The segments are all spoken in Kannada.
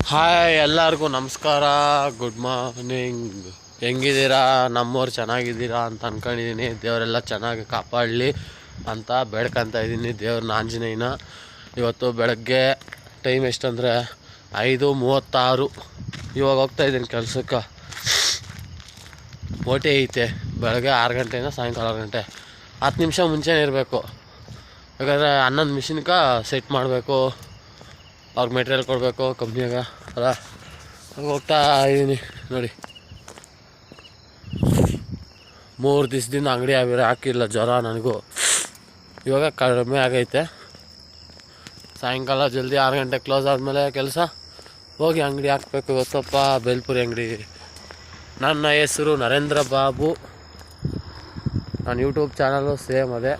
ಹಾಯ್ ಎಲ್ಲರಿಗೂ ನಮಸ್ಕಾರ, ಗುಡ್ ಮಾರ್ನಿಂಗ್. ಹೆಂಗಿದ್ದೀರಾ? ನಮ್ಮವ್ರು ಚೆನ್ನಾಗಿದ್ದೀರಾ ಅಂತ ಅಂದ್ಕೊಂಡಿದ್ದೀನಿ. ದೇವರೆಲ್ಲ ಚೆನ್ನಾಗಿ ಕಾಪಾಡಲಿ ಅಂತ ಬೇಡ್ಕೊತಾ ಇದ್ದೀನಿ ದೇವ್ರನ್ನ, ಆಂಜನೇಯನ. ಇವತ್ತು ಬೆಳಗ್ಗೆ ಟೈಮ್ ಎಷ್ಟಂದರೆ 5:36. ಇವಾಗ ಹೋಗ್ತಾಯಿದ್ದೀನಿ ಕೆಲ್ಸಕ್ಕೆ. ಓಟಿ ಐತೆ ಬೆಳಗ್ಗೆ 6 ಗಂಟೆಯಿಂದ ಸಾಯಂಕಾಲ 6 ಗಂಟೆ. 10 ನಿಮಿಷ ಮುಂಚೆನೇ ಇರಬೇಕು, ಯಾಕಂದರೆ 11 ಮಿಷಿನ್ಗೆ ಸೆಟ್ ಮಾಡಬೇಕು, ಅವ್ರಿಗೆ ಮೆಟೀರಿಯಲ್ ಕೊಡಬೇಕು ಕಂಪ್ನಿಯಾಗ ಅಲ್ಲ. ಹೋಗ್ತಾ ಇದ್ದೀನಿ ನೋಡಿ. 3 ದಿವಸದಿಂದ ಅಂಗಡಿ ಹಾಕಿಲ್ಲ, ಜ್ವರ ನನಗೂ. ಇವಾಗ ಕಡಿಮೆ ಆಗೈತೆ. ಸಾಯಂಕಾಲ ಜಲ್ದಿ 6 ಗಂಟೆ ಕ್ಲೋಸ್ ಆದಮೇಲೆ ಕೆಲಸ ಹೋಗಿ ಅಂಗಡಿ ಹಾಕಬೇಕು. ಇವತ್ತಪ್ಪ ಬೇಲ್ಪುರಿ ಅಂಗಡಿ. ನನ್ನ ಹೆಸರು ನರೇಂದ್ರ ಬಾಬು, ನನ್ನ ಯೂಟ್ಯೂಬ್ ಚಾನಲು ಸೇಮ್ ಅದೇ.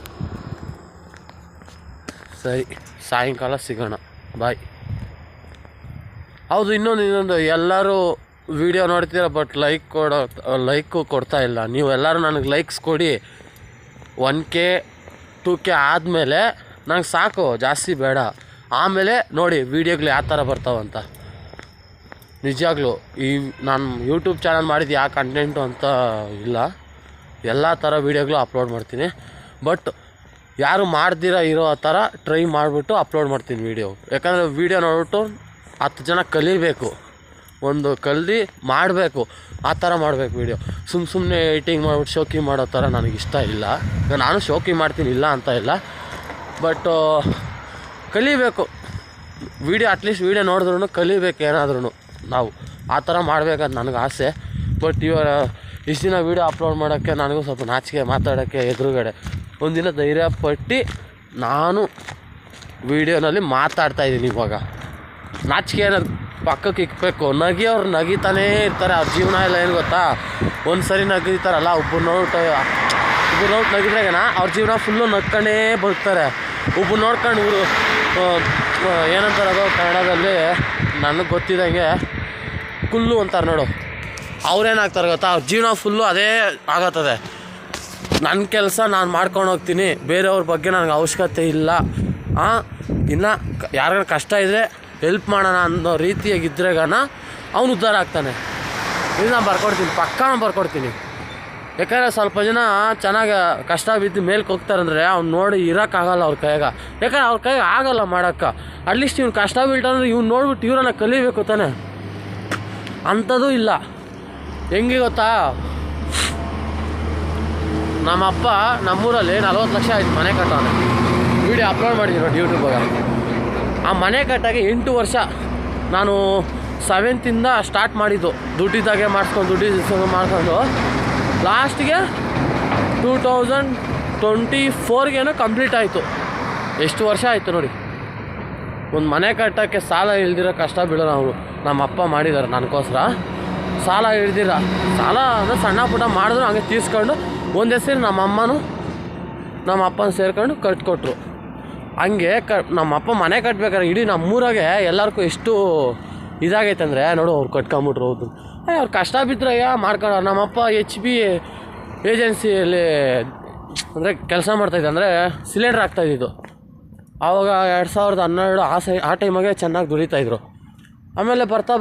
ಸರಿ, ಸಾಯಂಕಾಲ ಸಿಗೋಣ, ಬಾಯ್. ಹೌದು, ಇನ್ನೊಂದು ಎಲ್ಲರೂ ವಿಡಿಯೋ ನೋಡ್ತೀರ, ಬಟ್ ಲೈಕು ಕೊಡ್ತಾ ಇಲ್ಲ. ನೀವು ಎಲ್ಲರೂ ನನಗೆ ಲೈಕ್ಸ್ ಕೊಡಿ. 1K 2K ಆದಮೇಲೆ ನಂಗೆ ಸಾಕು, ಜಾಸ್ತಿ ಬೇಡ. ಆಮೇಲೆ ನೋಡಿ ವೀಡಿಯೋಗಳು ಯಾವ ಥರ ಬರ್ತಾವಂತ. ನಿಜವಾಗ್ಲೂ ನಾನು ಯೂಟ್ಯೂಬ್ ಚಾನಲ್ ಮಾಡಿದ್ದು ಯಾವ ಕಂಟೆಂಟು ಅಂತ ಇಲ್ಲ, ಎಲ್ಲ ಥರ ವೀಡಿಯೋಗಳು ಅಪ್ಲೋಡ್ ಮಾಡ್ತೀನಿ. ಬಟ್ ಯಾರು ಮಾಡ್ದಿರ ಇರೋ ಆ ಥರ ಟ್ರೈ ಮಾಡಿಬಿಟ್ಟು ಅಪ್ಲೋಡ್ ಮಾಡ್ತೀನಿ ವೀಡಿಯೋ. ಯಾಕಂದರೆ ವೀಡಿಯೋ ನೋಡ್ಬಿಟ್ಟು 10 ಜನ ಕಲಿಬೇಕು, ಒಂದು ಕಲ್ದು ಮಾಡಬೇಕು. ಆ ಥರ ಮಾಡಬೇಕು ವೀಡಿಯೋ. ಸುಮ್ಮನೆ ಎಡಿಟಿಂಗ್ ಮಾಡಿಬಿಟ್ಟು ಶೋಕಿ ಮಾಡೋ ಥರ ನನಗಿಷ್ಟ ಇಲ್ಲ. ನಾನು ಶೋಕಿ ಮಾಡ್ತೀನಿ, ಇಲ್ಲ ಅಂತ ಇಲ್ಲ, ಬಟ್ ಕಲಿಬೇಕು. ವೀಡಿಯೋ ಅಟ್ಲೀಸ್ಟ್ ವೀಡಿಯೋ ನೋಡಿದ್ರೂ ಕಲಿಬೇಕು ಏನಾದ್ರೂ. ನಾವು ಆ ಥರ ಮಾಡಬೇಕಂತ ನನಗೆ ಆಸೆ. ಬಟ್ ಇವಾಗ ಇಷ್ಟು ದಿನ ವೀಡಿಯೋ ಅಪ್ಲೋಡ್ ಮಾಡೋಕ್ಕೆ ನನಗೂ ಸ್ವಲ್ಪ ನಾಚಿಕೆ, ಮಾತಾಡೋಕ್ಕೆ ಎದುರುಗಡೆ. ಒಂದಿನ ಧೈರ್ಯ ಪಟ್ಟು ನಾನು ವೀಡಿಯೋನಲ್ಲಿ ಮಾತಾಡ್ತಾಯಿದ್ದೀನಿ. ಇವಾಗ ನಾಚಿಕೆ ಅನ್ನೋದು ಪಕ್ಕಕ್ಕೆ ಇಕ್ಬೇಕು. ನಗಿಯವ್ರು ನಗಿತಾನೇ ಇರ್ತಾರೆ. ಅವ್ರ ಜೀವನ ಎಲ್ಲ ಏನು ಗೊತ್ತಾ, ಒಂದು ಸರಿ ನಗಿತಾರಲ್ಲ, ಒಬ್ಬರು ನೋಡ್ಬಿಟ್ಟು ನಗಿದ್ರಾಗನ ಅವ್ರ ಜೀವನ ಫುಲ್ಲು ನಗ್ಕೊಂಡೇ ಬರ್ತಾರೆ. ಒಬ್ಬರು ನೋಡ್ಕೊಂಡು ಇವರು ಏನಂತಾರೆ ಅದು ಕನ್ನಡದಲ್ಲಿ, ನನಗೆ ಗೊತ್ತಿದ್ದಂಗೆ ಕುಲ್ಲು ಅಂತಾರೆ ನೋಡು. ಅವ್ರೇನಾಗ್ತಾರೆ ಗೊತ್ತಾ, ಅವ್ರ ಜೀವನ ಫುಲ್ಲು ಅದೇ ಆಗತ್ತದೆ. ನನ್ನ ಕೆಲಸ ನಾನು ಮಾಡ್ಕೊಂಡು ಹೋಗ್ತೀನಿ, ಬೇರೆಯವ್ರ ಬಗ್ಗೆ ನನಗೆ ಅವಶ್ಯಕತೆ ಇಲ್ಲ. ಇನ್ನು ಯಾರಿಗಾರ ಕಷ್ಟ ಇದ್ದರೆ ಹೆಲ್ಪ್ ಮಾಡೋಣ ಅನ್ನೋ ರೀತಿಯಾಗಿದ್ರೆಗಾನ ಅವನು ಉದ್ಧಾರ ಆಗ್ತಾನೆ. ಇದು ನಾನು ಬರ್ಕೊಡ್ತೀನಿ, ಪಕ್ಕಾ ಬರ್ಕೊಡ್ತೀನಿ. ಯಾಕಂದರೆ ಸ್ವಲ್ಪ ಜನ ಚೆನ್ನಾಗಿ ಕಷ್ಟ ಬಿದ್ದು ಮೇಲ್ಗೆ ಹೋಗ್ತಾರಂದರೆ ಅವ್ನು ನೋಡಿ ಇರೋಕ್ಕಾಗಲ್ಲ ಅವ್ರ ಕೈಯಾಗ. ಯಾಕಂದ್ರೆ ಅವ್ರ ಕೈಗೆ ಆಗೋಲ್ಲ ಮಾಡೋಕ್ಕೆ. ಅಟ್ಲೀಸ್ಟ್ ಇವ್ನು ಕಷ್ಟ ಬೀಳ್ತಾನಂದ್ರೆ ಇವ್ನು ನೋಡ್ಬಿಟ್ಟು ಇವ್ರನ್ನ ಕಲಿಬೇಕು ತಾನೆ. ಅಂಥದ್ದು ಇಲ್ಲ. ಹೆಂಗೆ ಗೊತ್ತಾ, ನಮ್ಮಪ್ಪ ನಮ್ಮೂರಲ್ಲಿ 40 ಲಕ್ಷ ಆಯ್ತು ಮನೆ ಕಟ್ಟೋನೆ. ವೀಡಿಯೋ ಅಪ್ಲೋಡ್ ಮಾಡಿದ್ದೀನಿ ನೋಡಿ ಯೂಟ್ಯೂಬಾಗ. ಆ ಮನೆ ಕಟ್ಟಾಗೆ 8 ವರ್ಷ. ನಾನು 7th ಸ್ಟಾರ್ಟ್ ಮಾಡಿದ್ದು, ದುಡ್ಡಿದ್ದಾಗೆ ಮಾಡ್ಕೊಂಡು ಲಾಸ್ಟಿಗೆ 2024ಗೇನೋ ಕಂಪ್ಲೀಟ್ ಆಯಿತು. ಎಷ್ಟು ವರ್ಷ ಆಯಿತು ನೋಡಿ. ಒಂದು ಮನೆ ಕಟ್ಟೋಕ್ಕೆ ಸಾಲ ಇಲ್ದಿರೋ ಕಷ್ಟ ಬೀಳೋ ನಾವು ನಮ್ಮ ಅಪ್ಪ ಮಾಡಿದ್ದಾರೆ ನನಗೋಸ್ಕರ. ಸಾಲ ಇಲ್ದಿರ, ಸಾಲ ಅಂದರೆ ಸಣ್ಣ ಪುಟ್ಟ ಮಾಡಿದ್ರು ಹಂಗೆ ತೀರ್ಸ್ಕೊಂಡು ಒಂದು ಹೆಸರು ನಮ್ಮ ಅಮ್ಮನೂ ನಮ್ಮ ಅಪ್ಪನ ಸೇರ್ಕೊಂಡು ಕಟ್ಕೊಟ್ರು. ಹಂಗೆ ನಮ್ಮಪ್ಪ ಮನೆ ಕಟ್ಬೇಕಾದ್ರೆ ಇಡೀ ನಮ್ಮೂರಾಗೆ ಎಲ್ಲರಿಗೂ ಎಷ್ಟು ಇದಾಗೈತೆ ಅಂದರೆ ನೋಡು, ಅವ್ರು ಕಟ್ಕೊಂಬಿಟ್ರು. ಹೌದು, ಅವ್ರು ಕಷ್ಟ ಬಿದ್ದರೆ ಮಾಡ್ಕೊಂಡು. ನಮ್ಮಪ್ಪ HP ಏಜೆನ್ಸಿಯಲ್ಲಿ ಅಂದರೆ ಕೆಲಸ ಮಾಡ್ತಾಯಿದ್ದೆ, ಅಂದರೆ ಸಿಲಿಂಡ್ರ್ ಆಗ್ತಾಯಿದ್ದು. ಆವಾಗ 2012 ಆ ಟೈಮಾಗೆ ಚೆನ್ನಾಗಿ ದುಡಿತಾಯಿದ್ರು. ಆಮೇಲೆ ಬರ್ತಾ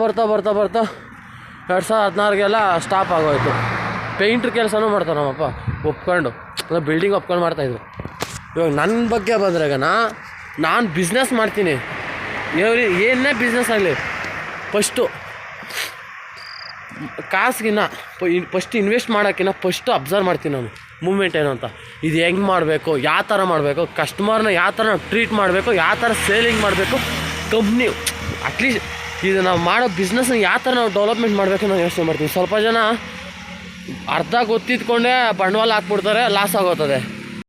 2016ಗೆಲ್ಲ ಸ್ಟಾಪ್ ಆಗೋಯ್ತು. ಪೇಂಟ್ರ್ ಕೆಲಸನೂ ಮಾಡ್ತಾರೆ ನಮ್ಮಪ್ಪ, ಒಪ್ಕೊಂಡು, ಅಂದರೆ ಬಿಲ್ಡಿಂಗ್ ಒಪ್ಕೊಂಡು ಮಾಡ್ತಾಯಿದ್ರು. ಇವಾಗ ನನ್ನ ಬಗ್ಗೆ ಬಂದ್ರಾಗ ನಾನು ಬಿಸ್ನೆಸ್ ಮಾಡ್ತೀನಿ. ಏನೇ ಬಿಸ್ನೆಸ್ ಆಗಲಿ, ಫಸ್ಟು ಕಾಸಿಗಿನ್ನ ಫಸ್ಟ್ ಇನ್ವೆಸ್ಟ್ ಮಾಡೋಕ್ಕಿಂತ ಫಸ್ಟು ಅಬ್ಸರ್ವ್ ಮಾಡ್ತೀನಿ ನಾನು, ಮೂಮೆಂಟ್ ಏನು ಅಂತ. ಇದು ಹೆಂಗೆ ಮಾಡಬೇಕು, ಯಾವ ಥರ ಮಾಡಬೇಕು, ಕಸ್ಟಮರ್ನ ಯಾವ ಥರ ನಾವು ಟ್ರೀಟ್ ಮಾಡಬೇಕು, ಯಾವ ಥರ ಸೇಲಿಂಗ್ ಮಾಡಬೇಕು, ಕಂಪ್ನಿ ಅಟ್ಲೀಸ್ಟ್ ಇದು ನಾವು ಮಾಡೋ ಬಿಸ್ನೆಸ್ನ ಯಾವ ಥರ ನಾವು ಡೆವಲಪ್ಮೆಂಟ್ ಮಾಡಬೇಕು ನಾನು ಯೋಚನೆ ಮಾಡ್ತೀನಿ. ಸ್ವಲ್ಪ ಜನ ಅರ್ಧ ಗೊತ್ತಿದ್ಕೊಂಡೇ ಬಂಡವಾಳ ಹಾಕ್ಬಿಡ್ತಾರೆ, ಲಾಸ್ ಆಗೋತ್ತದೆ.